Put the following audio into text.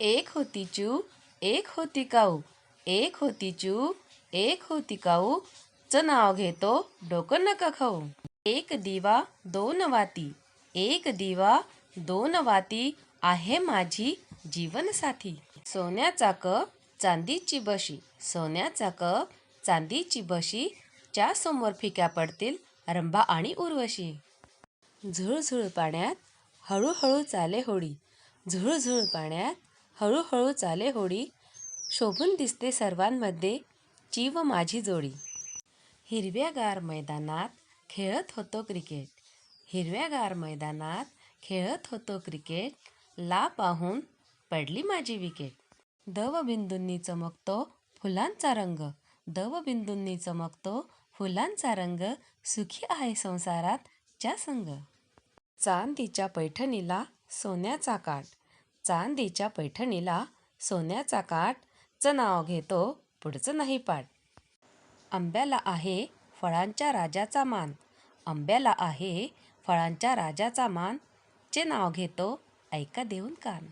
एक होती चू, एक होती काऊ, एक होती चू, एक होती काऊ, चं नाव घेतो डोकं नका खाऊ. एक दिवा दोन वाती, एक दिवा दोन वाती, आहे माझी जीवनसाथी. सोन्याचा कप चांदीची बशी, सोन्याचा कप चांदीची बशी, च्या समोर फिक्या पडतील रंभा आणि उर्वशी. झुळझुळ पाण्यात हळूहळू चाले होडी, झुळझुळ पाण्यात हळूहळू चाले होडी, शोभून दिसते सर्वांमध्ये ची व माझी जोडी. हिरव्यागार मैदानात खेळत होतो क्रिकेट, हिरव्यागार मैदानात खेळत होतो क्रिकेट, ला पाहून पडली माझी विकेट. दवबिंदूंनी चमकतो फुलांचा रंग, दवबिंदूंनी चमकतो फुलांचा रंग, सुखी आहे संसारात च्या संग. चांदीच्या पैठणीला सोन्याचा काठ, चांदीच्या पैठणीला सोन्याचा काठ, चं नाव घेतो पुढचं नाही पाठ. आंब्याला आहे फळांच्या राजाचा मान, आंब्याला आहे फळांच्या राजाचा मान, चे नाव घेतो ऐका देऊन कान.